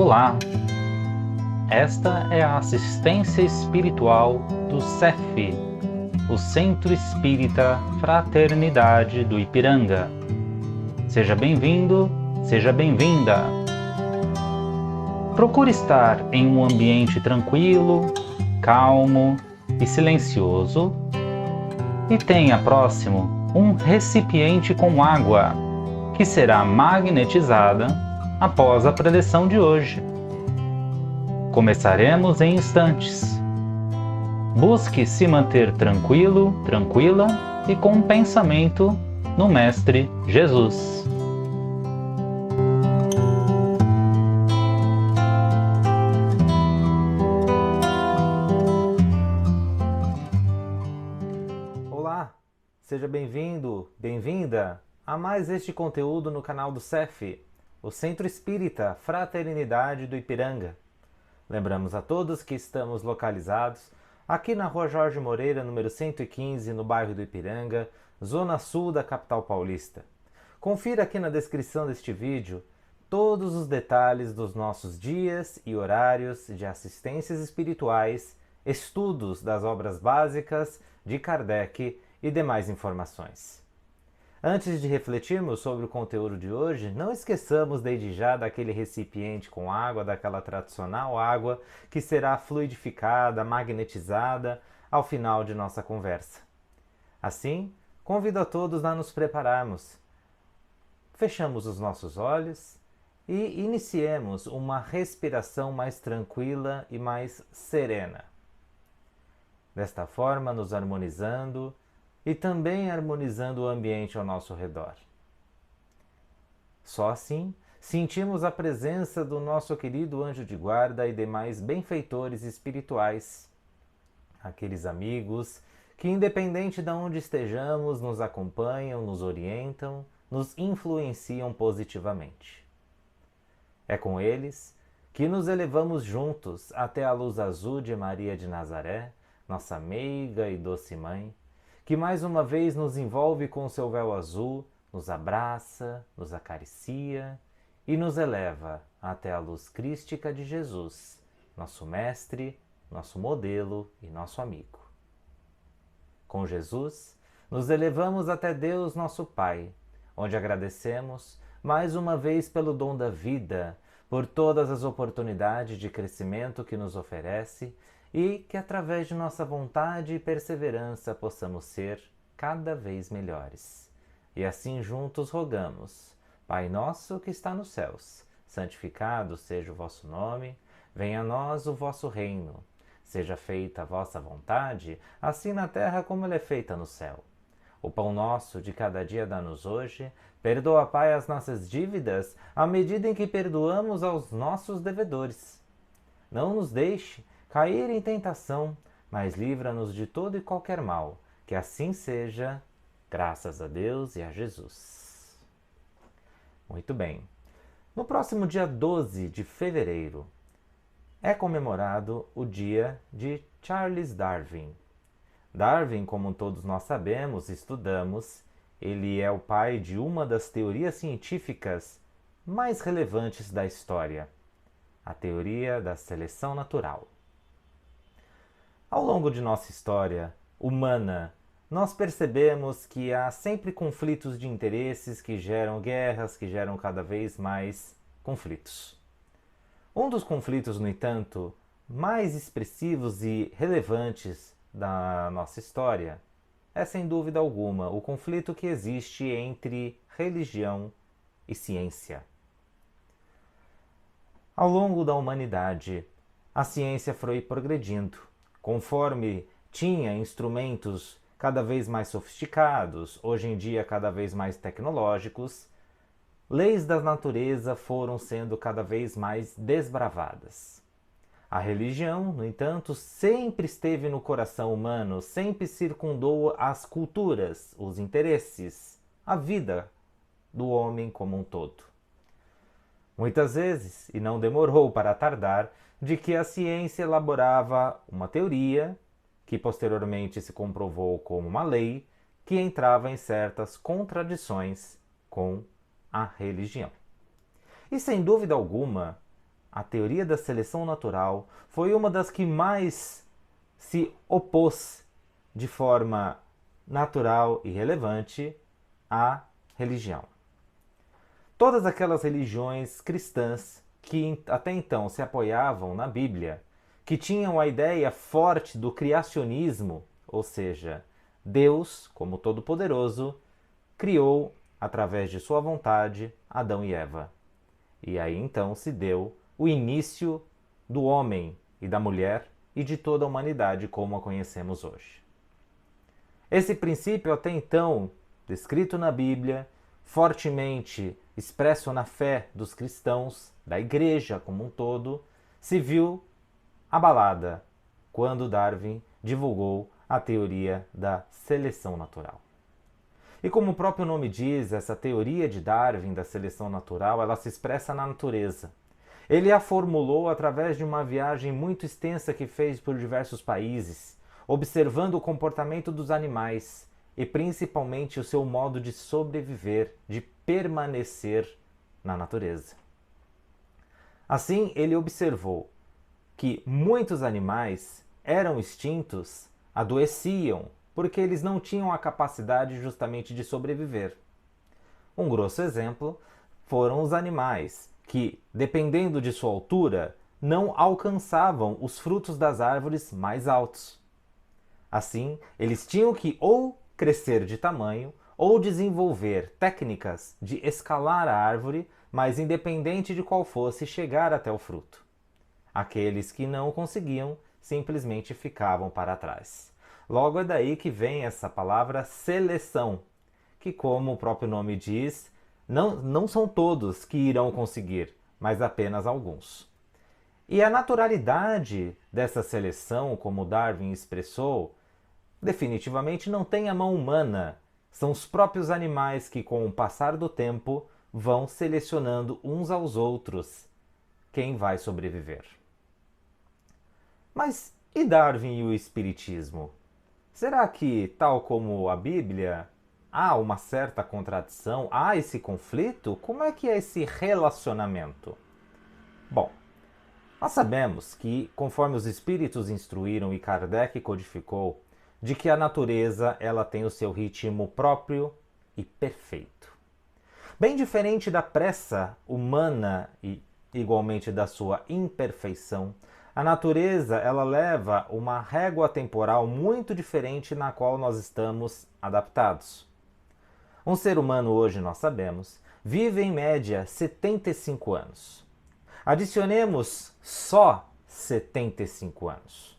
Olá! Esta é a assistência espiritual do CEF, o Centro Espírita Fraternidade do Ipiranga. Seja bem-vindo, seja bem-vinda! Procure estar em um ambiente tranquilo, calmo e silencioso e tenha próximo um recipiente com água, que será magnetizada após a preleção de hoje. Começaremos em instantes. Busque se manter tranquilo, tranquila e com um pensamento no Mestre Jesus. Olá, seja bem-vindo, bem-vinda a mais este conteúdo no canal do CEF, o Centro Espírita Fraternidade do Ipiranga. Lembramos a todos que estamos localizados aqui na Rua Jorge Moreira, número 115, no bairro do Ipiranga, zona sul da capital paulista. Confira aqui na descrição deste vídeo todos os detalhes dos nossos dias e horários de assistências espirituais, estudos das obras básicas de Kardec e demais informações. Antes de refletirmos sobre o conteúdo de hoje, não esqueçamos desde já daquele recipiente com água, daquela tradicional água que será fluidificada, magnetizada ao final de nossa conversa. Assim, convido a todos a nos prepararmos. Fechamos os nossos olhos e iniciemos uma respiração mais tranquila e mais serena. Desta forma, nos harmonizando e também harmonizando o ambiente ao nosso redor. Só assim, sentimos a presença do nosso querido anjo de guarda e demais benfeitores espirituais, aqueles amigos que, independente de onde estejamos, nos acompanham, nos orientam, nos influenciam positivamente. É com eles que nos elevamos juntos até a luz azul de Maria de Nazaré, nossa meiga e doce mãe, que mais uma vez nos envolve com seu véu azul, nos abraça, nos acaricia e nos eleva até a luz crística de Jesus, nosso mestre, nosso modelo e nosso amigo. Com Jesus, nos elevamos até Deus, nosso Pai, onde agradecemos mais uma vez pelo dom da vida, por todas as oportunidades de crescimento que nos oferece e que através de nossa vontade e perseverança possamos ser cada vez melhores. E assim juntos rogamos: Pai nosso que está nos céus, santificado seja o vosso nome, venha a nós o vosso reino. Seja feita a vossa vontade, assim na terra como ela é feita no céu. O pão nosso de cada dia dá-nos hoje, perdoa, Pai, as nossas dívidas, à medida em que perdoamos aos nossos devedores. Não nos deixe cair em tentação, mas livra-nos de todo e qualquer mal, que assim seja, graças a Deus e a Jesus. Muito bem. No próximo dia 12 de fevereiro é comemorado o dia de Charles Darwin. Darwin, como todos nós sabemos, estudamos, ele é o pai de uma das teorias científicas mais relevantes da história, a teoria da seleção natural. Ao longo de nossa história humana, nós percebemos que há sempre conflitos de interesses que geram guerras, que geram cada vez mais conflitos. Um dos conflitos, no entanto, mais expressivos e relevantes da nossa história é, sem dúvida alguma, o conflito que existe entre religião e ciência. Ao longo da humanidade, a ciência foi progredindo. Conforme tinha instrumentos cada vez mais sofisticados, hoje em dia cada vez mais tecnológicos, leis da natureza foram sendo cada vez mais desbravadas. A religião, no entanto, sempre esteve no coração humano, sempre circundou as culturas, os interesses, a vida do homem como um todo. Muitas vezes, e não demorou para tardar, de que a ciência elaborava uma teoria, que posteriormente se comprovou como uma lei, que entrava em certas contradições com a religião. E sem dúvida alguma, a teoria da seleção natural foi uma das que mais se opôs de forma natural e relevante à religião. Todas aquelas religiões cristãs que até então se apoiavam na Bíblia, que tinham a ideia forte do criacionismo, ou seja, Deus, como Todo-Poderoso, criou, através de sua vontade, Adão e Eva. E aí então se deu o início do homem e da mulher e de toda a humanidade como a conhecemos hoje. Esse princípio até então, descrito na Bíblia, fortemente expresso na fé dos cristãos, da igreja como um todo, se viu abalada quando Darwin divulgou a teoria da seleção natural. E como o próprio nome diz, essa teoria de Darwin da seleção natural, ela se expressa na natureza. Ele a formulou através de uma viagem muito extensa que fez por diversos países, observando o comportamento dos animais e principalmente o seu modo de sobreviver, de permanecer na natureza. Assim, ele observou que muitos animais eram extintos, adoeciam, porque eles não tinham a capacidade justamente de sobreviver. Um grosso exemplo foram os animais, que, dependendo de sua altura, não alcançavam os frutos das árvores mais altos. Assim, eles tinham que ou crescer de tamanho ou desenvolver técnicas de escalar a árvore, mas independente de qual fosse, chegar até o fruto. Aqueles que não conseguiam simplesmente ficavam para trás. Logo é daí que vem essa palavra seleção, que, como o próprio nome diz, não são todos que irão conseguir, mas apenas alguns. E a naturalidade dessa seleção, como Darwin expressou, definitivamente não tem a mão humana. São os próprios animais que, com o passar do tempo, vão selecionando uns aos outros quem vai sobreviver. Mas e Darwin e o Espiritismo? Será que, tal como a Bíblia, há uma certa contradição? Há esse conflito? Como é que é esse relacionamento? Bom, nós sabemos que, conforme os espíritos instruíram e Kardec codificou, de que a natureza ela tem o seu ritmo próprio e perfeito. Bem diferente da pressa humana e igualmente da sua imperfeição, a natureza ela leva uma régua temporal muito diferente na qual nós estamos adaptados. Um ser humano hoje, nós sabemos, vive em média 75 anos. Adicionemos só 75 anos.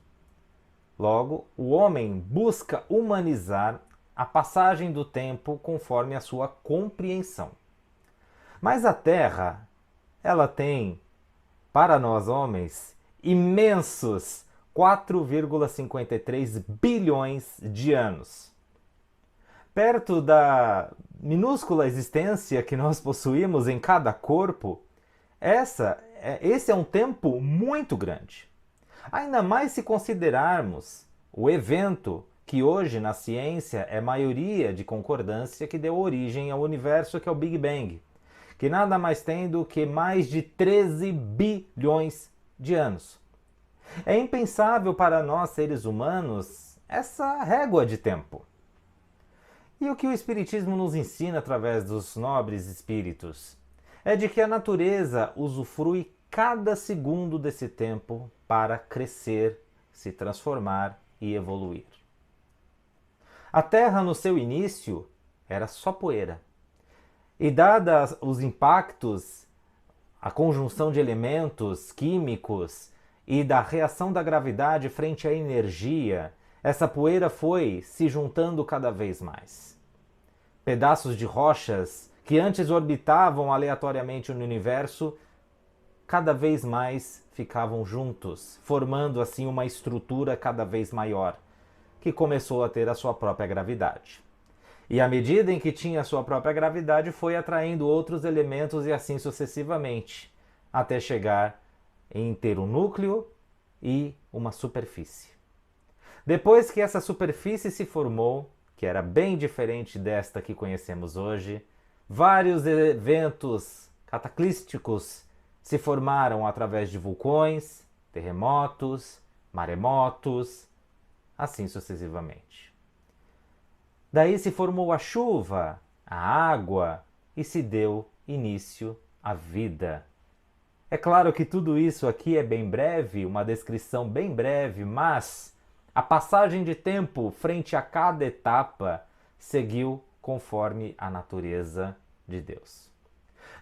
Logo, o homem busca humanizar a passagem do tempo conforme a sua compreensão. Mas a Terra, ela tem, para nós homens, imensos 4,53 bilhões de anos. Perto da minúscula existência que nós possuímos em cada corpo, esse é um tempo muito grande. Ainda mais se considerarmos o evento que hoje na ciência é maioria de concordância que deu origem ao universo, que é o Big Bang, que nada mais tem do que mais de 13 bilhões de anos. É impensável para nós, seres humanos, essa régua de tempo. E o que o Espiritismo nos ensina através dos nobres espíritos é de que a natureza usufrui cada segundo desse tempo para crescer, se transformar e evoluir. A Terra, no seu início, era só poeira. E dados os impactos, a conjunção de elementos químicos e da reação da gravidade frente à energia, essa poeira foi se juntando cada vez mais. Pedaços de rochas que antes orbitavam aleatoriamente no universo, cada vez mais ficavam juntos, formando assim uma estrutura cada vez maior, que começou a ter a sua própria gravidade. E à medida em que tinha a sua própria gravidade, foi atraindo outros elementos e assim sucessivamente, até chegar em ter um núcleo e uma superfície. Depois que essa superfície se formou, que era bem diferente desta que conhecemos hoje, vários eventos cataclísticos se formaram através de vulcões, terremotos, maremotos, assim sucessivamente. Daí se formou a chuva, a água e se deu início à vida. É claro que tudo isso aqui é bem breve, uma descrição bem breve, mas a passagem de tempo frente a cada etapa seguiu conforme a natureza de Deus.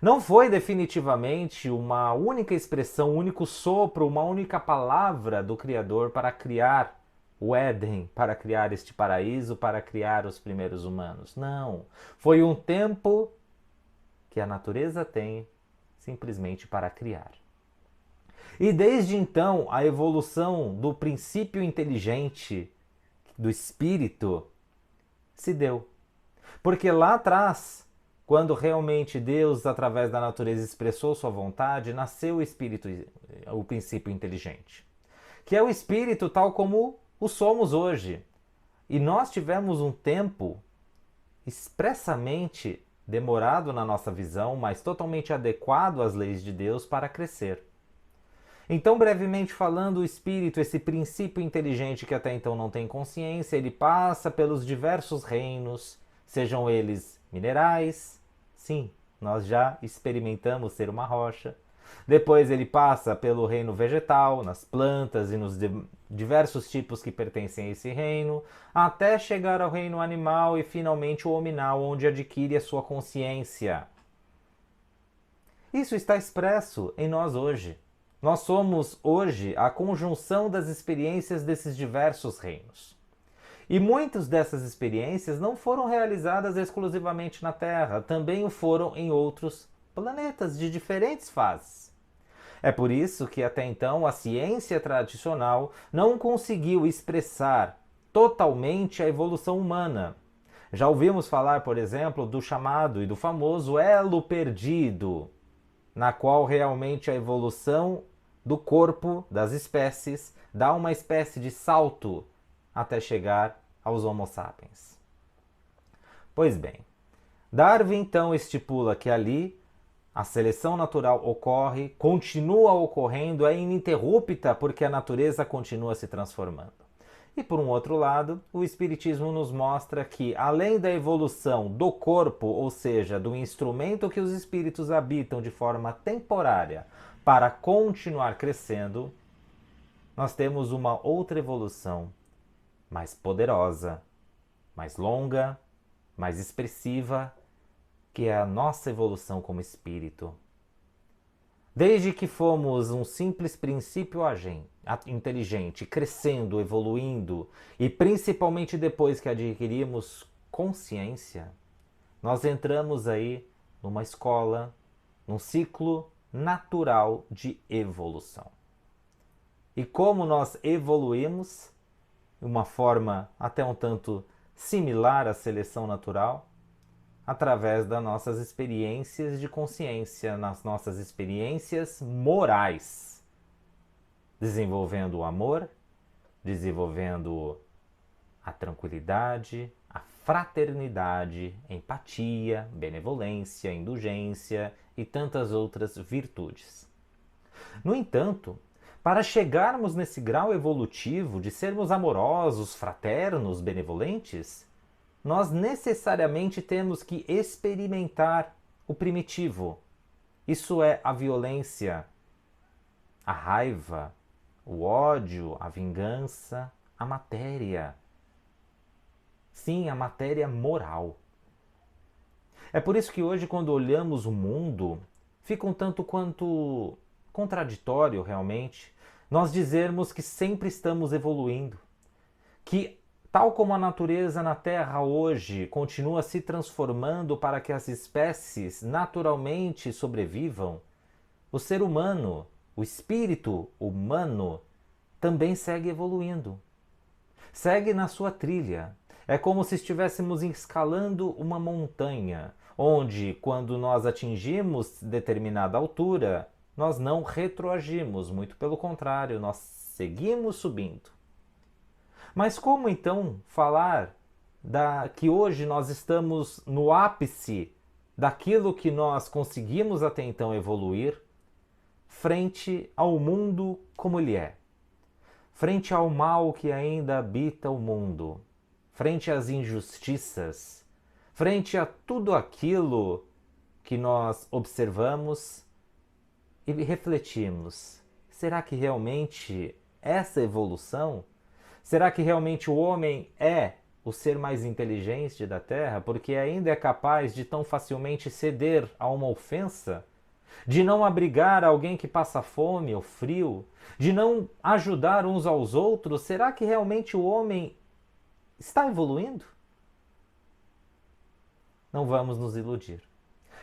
Não foi definitivamente uma única expressão, um único sopro, uma única palavra do Criador para criar o Éden, para criar este paraíso, para criar os primeiros humanos. Não. Foi um tempo que a natureza tem simplesmente para criar. E desde então, a evolução do princípio inteligente, do espírito, se deu. Porque lá atrás, quando realmente Deus, através da natureza, expressou sua vontade, nasceu o espírito, o princípio inteligente. Que é o espírito tal como o somos hoje. E nós tivemos um tempo expressamente demorado na nossa visão, mas totalmente adequado às leis de Deus para crescer. Então, brevemente falando, o espírito, esse princípio inteligente que até então não tem consciência, ele passa pelos diversos reinos, sejam eles minerais, sim, nós já experimentamos ser uma rocha. Depois ele passa pelo reino vegetal, nas plantas e nos diversos tipos que pertencem a esse reino, até chegar ao reino animal e finalmente o hominal, onde adquire a sua consciência. Isso está expresso em nós hoje. Nós somos hoje a conjunção das experiências desses diversos reinos. E muitas dessas experiências não foram realizadas exclusivamente na Terra, também o foram em outros planetas de diferentes fases. É por isso que até então a ciência tradicional não conseguiu expressar totalmente a evolução humana. Já ouvimos falar, por exemplo, do chamado e do famoso elo perdido, na qual realmente a evolução do corpo das espécies dá uma espécie de salto até chegar aos Homo sapiens. Pois bem, Darwin então estipula que ali a seleção natural ocorre, continua ocorrendo, é ininterrupta porque a natureza continua se transformando. E por um outro lado, o Espiritismo nos mostra que, além da evolução do corpo, ou seja, do instrumento que os espíritos habitam de forma temporária para continuar crescendo, nós temos uma outra evolução mais poderosa, mais longa, mais expressiva, que é a nossa evolução como espírito. Desde que fomos um simples princípio inteligente, crescendo, evoluindo, e principalmente depois que adquirimos consciência, nós entramos aí numa escola, num ciclo natural de evolução. E como nós evoluímos, de uma forma até um tanto similar à seleção natural, através das nossas experiências de consciência, nas nossas experiências morais, desenvolvendo o amor, desenvolvendo a tranquilidade, a fraternidade, empatia, benevolência, indulgência e tantas outras virtudes. No entanto, para chegarmos nesse grau evolutivo de sermos amorosos, fraternos, benevolentes, nós necessariamente temos que experimentar o primitivo. Isso é a violência, a raiva, o ódio, a vingança, a matéria. Sim, a matéria moral. É por isso que hoje, quando olhamos o mundo, fica um tanto quanto contraditório realmente nós dizermos que sempre estamos evoluindo, que tal como a natureza na Terra hoje continua se transformando para que as espécies naturalmente sobrevivam, o ser humano, o espírito humano, também segue evoluindo. Segue na sua trilha. É como se estivéssemos escalando uma montanha, onde, quando nós atingimos determinada altura, nós não retroagimos, muito pelo contrário, nós seguimos subindo. Mas como então falar que hoje nós estamos no ápice daquilo que nós conseguimos até então evoluir, frente ao mundo como ele é, frente ao mal que ainda habita o mundo, frente às injustiças, frente a tudo aquilo que nós observamos e refletimos. Será que realmente essa evolução? Será que realmente o homem é o ser mais inteligente da Terra, porque ainda é capaz de tão facilmente ceder a uma ofensa? De não abrigar alguém que passa fome ou frio? De não ajudar uns aos outros? Será que realmente o homem está evoluindo? Não vamos nos iludir.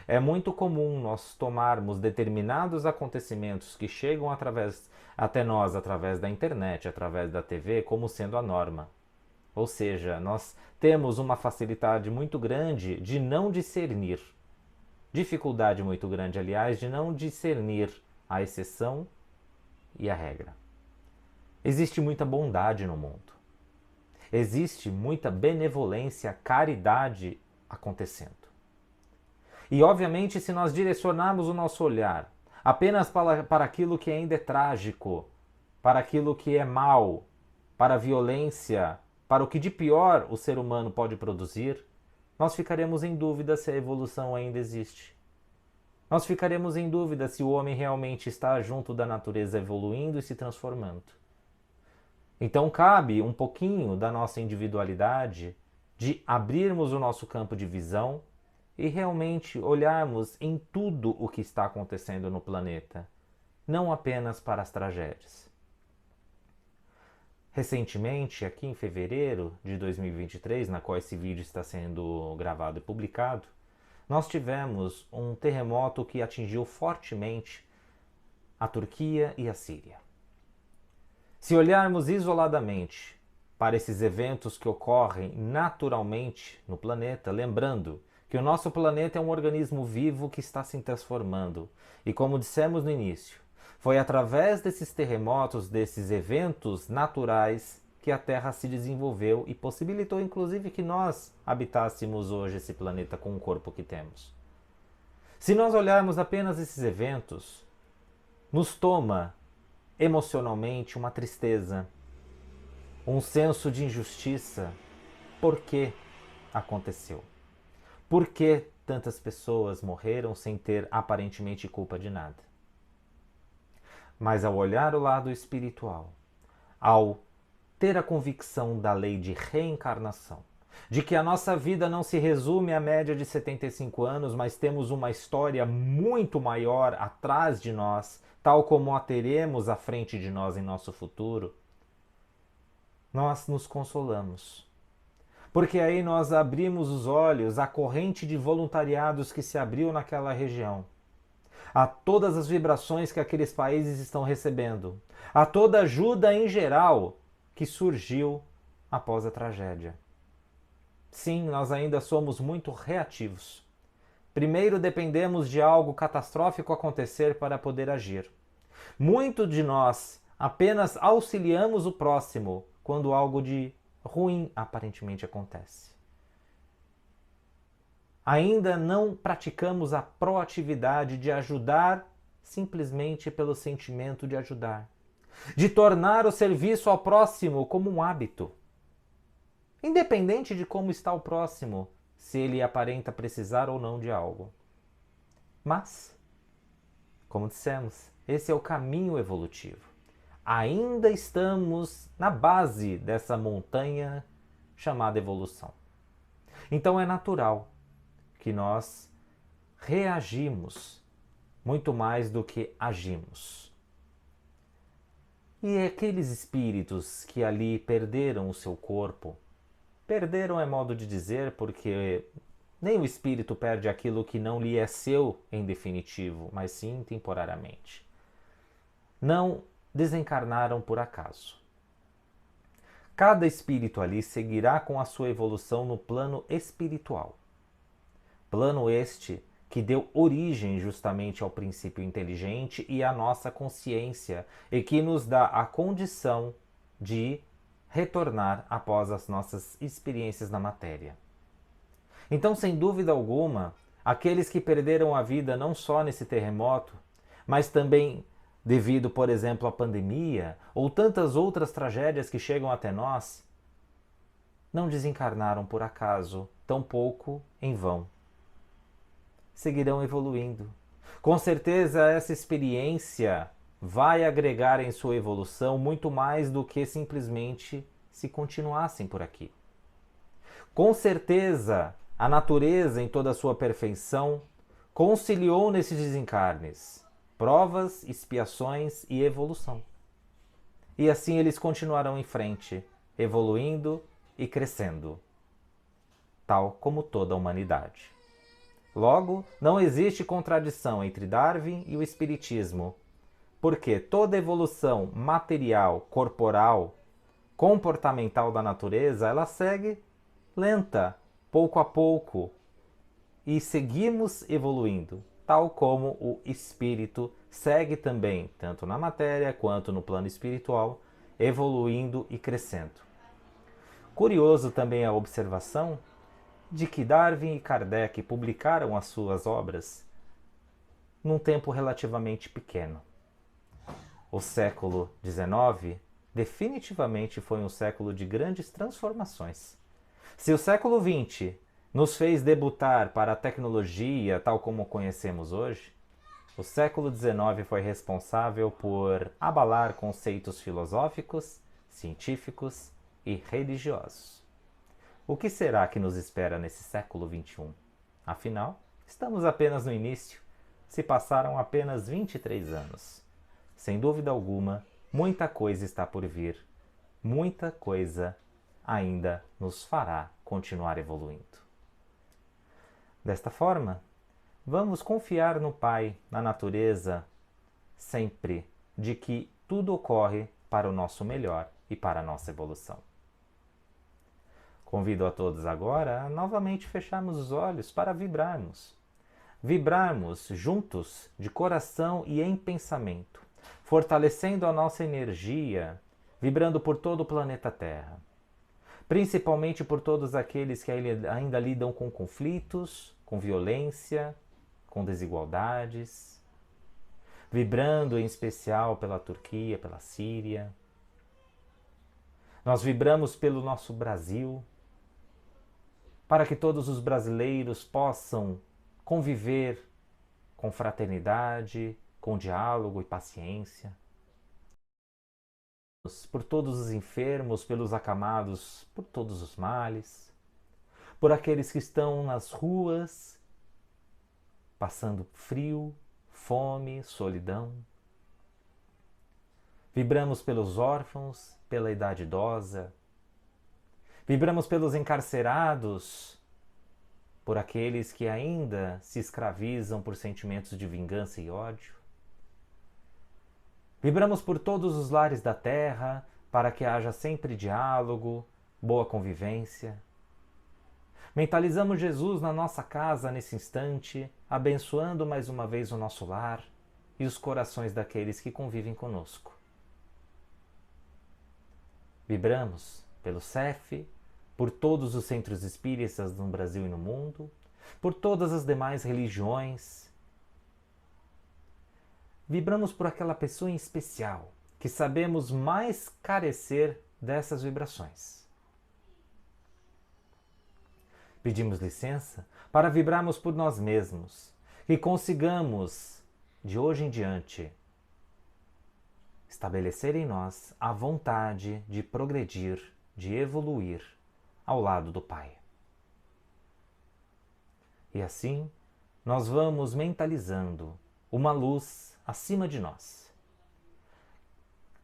É muito comum nós tomarmos determinados acontecimentos que chegam até nós através da internet, através da TV, como sendo a norma. Ou seja, nós temos uma facilidade muito grande de não discernir. Dificuldade muito grande, aliás, de não discernir a exceção e a regra. Existe muita bondade no mundo. Existe muita benevolência, caridade acontecendo. E, obviamente, se nós direcionarmos o nosso olhar apenas para aquilo que ainda é trágico, para aquilo que é mal, para a violência, para o que de pior o ser humano pode produzir, nós ficaremos em dúvida se a evolução ainda existe. Nós ficaremos em dúvida se o homem realmente está junto da natureza evoluindo e se transformando. Então cabe um pouquinho da nossa individualidade de abrirmos o nosso campo de visão e realmente olharmos em tudo o que está acontecendo no planeta, não apenas para as tragédias. Recentemente, aqui em fevereiro de 2023, na qual esse vídeo está sendo gravado e publicado, nós tivemos um terremoto que atingiu fortemente a Turquia e a Síria. Se olharmos isoladamente para esses eventos que ocorrem naturalmente no planeta, lembrando que o nosso planeta é um organismo vivo que está se transformando. E como dissemos no início, foi através desses terremotos, desses eventos naturais, que a Terra se desenvolveu e possibilitou inclusive que nós habitássemos hoje esse planeta com o corpo que temos. Se nós olharmos apenas esses eventos, nos toma emocionalmente uma tristeza, um senso de injustiça. Por que aconteceu? Por que tantas pessoas morreram sem ter aparentemente culpa de nada? Mas ao olhar o lado espiritual, ao ter a convicção da lei de reencarnação, de que a nossa vida não se resume à média de 75 anos, mas temos uma história muito maior atrás de nós, tal como a teremos à frente de nós em nosso futuro, nós nos consolamos. Porque aí nós abrimos os olhos à corrente de voluntariados que se abriu naquela região, a todas as vibrações que aqueles países estão recebendo, a toda ajuda em geral que surgiu após a tragédia. Sim, nós ainda somos muito reativos. Primeiro dependemos de algo catastrófico acontecer para poder agir. Muito de nós apenas auxiliamos o próximo quando algo de ruim aparentemente acontece. Ainda não praticamos a proatividade de ajudar simplesmente pelo sentimento de ajudar, de tornar o serviço ao próximo como um hábito. Independente de como está o próximo, se ele aparenta precisar ou não de algo. Mas, como dissemos, esse é o caminho evolutivo. Ainda estamos na base dessa montanha chamada evolução. Então é natural que nós reagimos muito mais do que agimos. E aqueles espíritos que ali perderam o seu corpo, perderam é modo de dizer, porque nem o espírito perde aquilo que não lhe é seu em definitivo, mas sim temporariamente. Não desencarnaram por acaso. Cada espírito ali seguirá com a sua evolução no plano espiritual. Plano este que deu origem justamente ao princípio inteligente e à nossa consciência e que nos dá a condição de retornar após as nossas experiências na matéria. Então, sem dúvida alguma, aqueles que perderam a vida não só nesse terremoto, mas também devido, por exemplo, à pandemia ou tantas outras tragédias que chegam até nós, não desencarnaram por acaso, tampouco em vão. Seguirão evoluindo. Com certeza essa experiência vai agregar em sua evolução muito mais do que simplesmente se continuassem por aqui. Com certeza a natureza em toda a sua perfeição conciliou nesses desencarnes provas, expiações e evolução. E assim eles continuarão em frente, evoluindo e crescendo, tal como toda a humanidade. Logo, não existe contradição entre Darwin e o Espiritismo, porque toda evolução material, corporal, comportamental da natureza, ela segue lenta, pouco a pouco, e seguimos evoluindo, tal como o espírito segue também, tanto na matéria quanto no plano espiritual, evoluindo e crescendo. Curioso também a observação de que Darwin e Kardec publicaram as suas obras num tempo relativamente pequeno. O século XIX definitivamente foi um século de grandes transformações. Se o século XX nos fez debutar para a tecnologia tal como conhecemos hoje, o século XIX foi responsável por abalar conceitos filosóficos, científicos e religiosos. O que será que nos espera nesse século XXI? Afinal, estamos apenas no início. Se passaram apenas 23 anos. Sem dúvida alguma, muita coisa está por vir. Muita coisa ainda nos fará continuar evoluindo. Desta forma, vamos confiar no Pai, na natureza, sempre, de que tudo ocorre para o nosso melhor e para a nossa evolução. Convido a todos agora a novamente fecharmos os olhos para vibrarmos. Vibrarmos juntos, de coração e em pensamento, fortalecendo a nossa energia, vibrando por todo o planeta Terra. Principalmente por todos aqueles que ainda lidam com conflitos, com violência, com desigualdades. Vibrando em especial pela Turquia, pela Síria. Nós vibramos pelo nosso Brasil, para que todos os brasileiros possam conviver com fraternidade, com diálogo e paciência. Por todos os enfermos, pelos acamados, por todos os males, por aqueles que estão nas ruas, passando frio, fome, solidão. Vibramos pelos órfãos, pela idade idosa. Vibramos pelos encarcerados, por aqueles que ainda se escravizam por sentimentos de vingança e ódio. Vibramos por todos os lares da terra, para que haja sempre diálogo, boa convivência. Mentalizamos Jesus na nossa casa nesse instante, abençoando mais uma vez o nosso lar e os corações daqueles que convivem conosco. Vibramos pelo CEF, por todos os centros espíritas no Brasil e no mundo, por todas as demais religiões. Vibramos por aquela pessoa em especial, que sabemos mais carecer dessas vibrações. Pedimos licença para vibrarmos por nós mesmos, que consigamos, de hoje em diante, estabelecer em nós a vontade de progredir, de evoluir ao lado do Pai. E assim, nós vamos mentalizando uma luz acima de nós.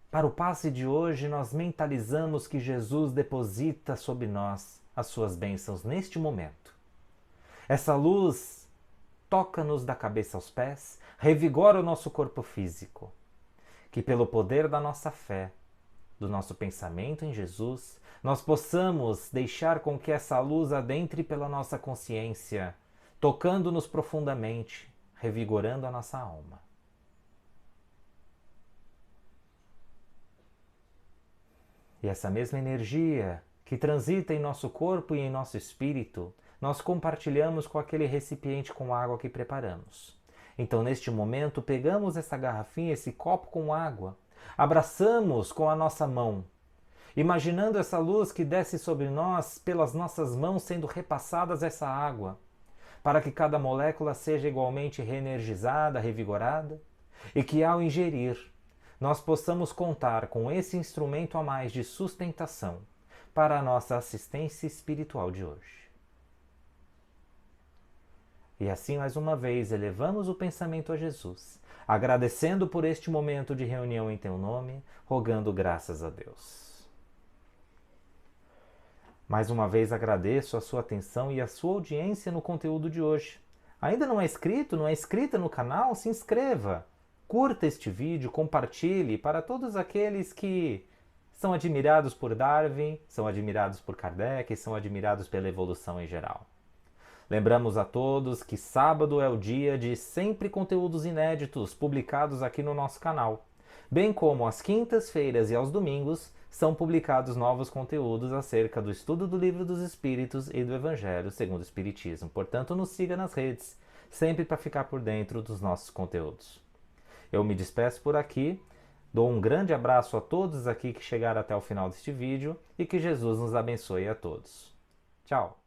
Para o passe de hoje, nós mentalizamos que Jesus deposita sobre nós as suas bênçãos neste momento. Essa luz toca-nos da cabeça aos pés, revigora o nosso corpo físico. Que pelo poder da nossa fé, do nosso pensamento em Jesus, nós possamos deixar com que essa luz adentre pela nossa consciência, tocando-nos profundamente, revigorando a nossa alma. E essa mesma energia que transita em nosso corpo e em nosso espírito, nós compartilhamos com aquele recipiente com água que preparamos. Então, neste momento, pegamos essa garrafinha, esse copo com água, abraçamos com a nossa mão, imaginando essa luz que desce sobre nós pelas nossas mãos sendo repassadas essa água, para que cada molécula seja igualmente reenergizada, revigorada, e que ao ingerir, nós possamos contar com esse instrumento a mais de sustentação para a nossa assistência espiritual de hoje. E assim, mais uma vez, elevamos o pensamento a Jesus, agradecendo por este momento de reunião em Teu nome, rogando graças a Deus. Mais uma vez agradeço a sua atenção e a sua audiência no conteúdo de hoje. Ainda não é inscrito, não é inscrita no canal? Se inscreva! Curta este vídeo, compartilhe para todos aqueles que são admirados por Darwin, são admirados por Kardec, são admirados pela evolução em geral. Lembramos a todos que sábado é o dia de sempre conteúdos inéditos publicados aqui no nosso canal, bem como às quintas-feiras e aos domingos são publicados novos conteúdos acerca do estudo do Livro dos Espíritos e do Evangelho segundo o Espiritismo. Portanto, nos siga nas redes, sempre para ficar por dentro dos nossos conteúdos. Eu me despeço por aqui, dou um grande abraço a todos aqui que chegaram até o final deste vídeo e que Jesus nos abençoe a todos. Tchau!